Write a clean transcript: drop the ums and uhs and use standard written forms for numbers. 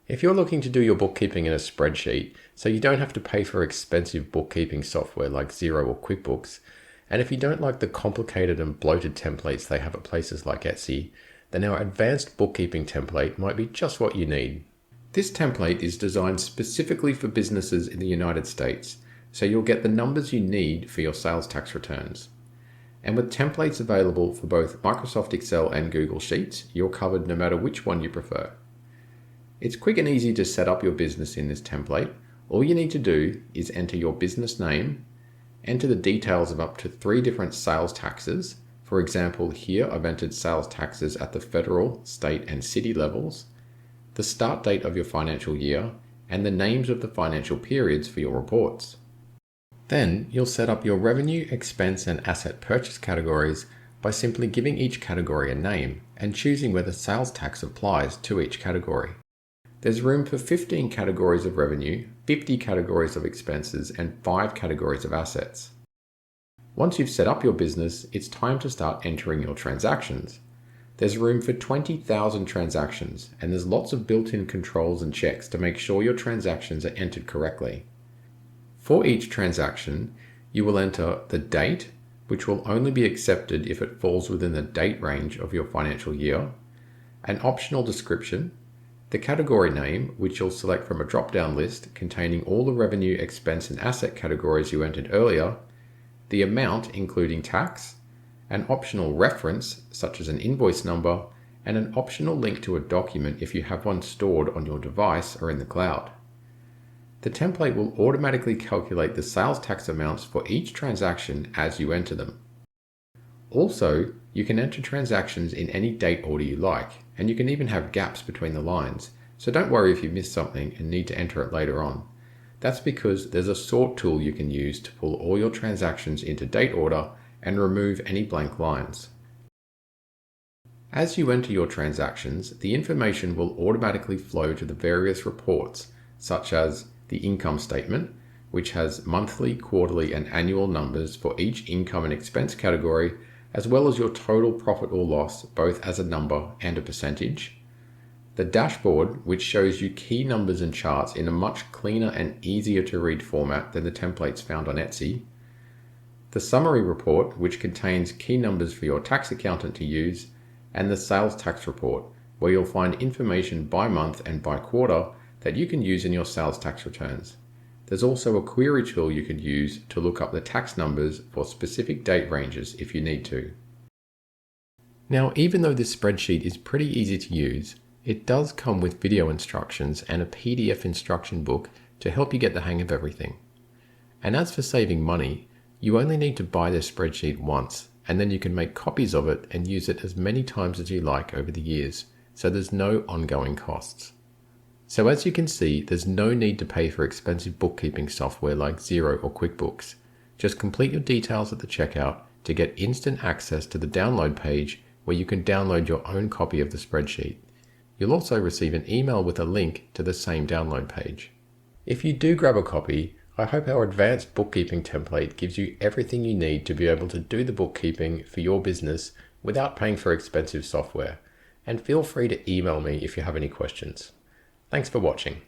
If you're looking to do your bookkeeping in a spreadsheet, so you don't have to pay for expensive bookkeeping software like Xero or QuickBooks, and if you don't like the complicated and bloated templates they have at places like Etsy, then our advanced bookkeeping template might be just what you need. This template is designed specifically for businesses in the United States, so you'll get the numbers you need for your sales tax returns. And with templates available for both Microsoft Excel and Google Sheets, you're covered no matter which one you prefer. It's quick and easy to set up your business in this template. All you need to do is enter your business name, enter the details of up to 3 different sales taxes. For example, here I've entered sales taxes at the federal, state, and city levels, the start date of your financial year, and the names of the financial periods for your reports. Then you'll set up your revenue, expense, and asset purchase categories by simply giving each category a name and choosing whether sales tax applies to each category. There's room for 15 categories of revenue, 50 categories of expenses, and 5 categories of assets. Once you've set up your business, it's time to start entering your transactions. There's room for 20,000 transactions, and there's lots of built-in controls and checks to make sure your transactions are entered correctly. For each transaction, you will enter the date, which will only be accepted if it falls within the date range of your financial year, an optional description, the category name, which you'll select from a drop-down list containing all the revenue, expense, and asset categories you entered earlier, the amount including tax, an optional reference such as an invoice number, and an optional link to a document if you have one stored on your device or in the cloud. The template will automatically calculate the sales tax amounts for each transaction as you enter them. Also, you can enter transactions in any date order you like, and you can even have gaps between the lines, so don't worry if you miss something and need to enter it later on. That's because there's a sort tool you can use to pull all your transactions into date order and remove any blank lines. As you enter your transactions, the information will automatically flow to the various reports, such as the income statement, which has monthly, quarterly, and annual numbers for each income and expense category, as well as your total profit or loss, both as a number and a percentage. The dashboard, which shows you key numbers and charts in a much cleaner and easier to read format than the templates found on Etsy. The summary report, which contains key numbers for your tax accountant to use, and the sales tax report, where you'll find information by month and by quarter that you can use in your sales tax returns. There's also a query tool you could use to look up the tax numbers for specific date ranges if you need to. Now, even though this spreadsheet is pretty easy to use, it does come with video instructions and a PDF instruction book to help you get the hang of everything. And as for saving money, you only need to buy this spreadsheet once, and then you can make copies of it and use it as many times as you like over the years, so there's no ongoing costs. So as you can see, there's no need to pay for expensive bookkeeping software like Xero or QuickBooks. Just complete your details at the checkout to get instant access to the download page where you can download your own copy of the spreadsheet. You'll also receive an email with a link to the same download page. If you do grab a copy, I hope our advanced bookkeeping template gives you everything you need to be able to do the bookkeeping for your business without paying for expensive software. And feel free to email me if you have any questions. Thanks for watching.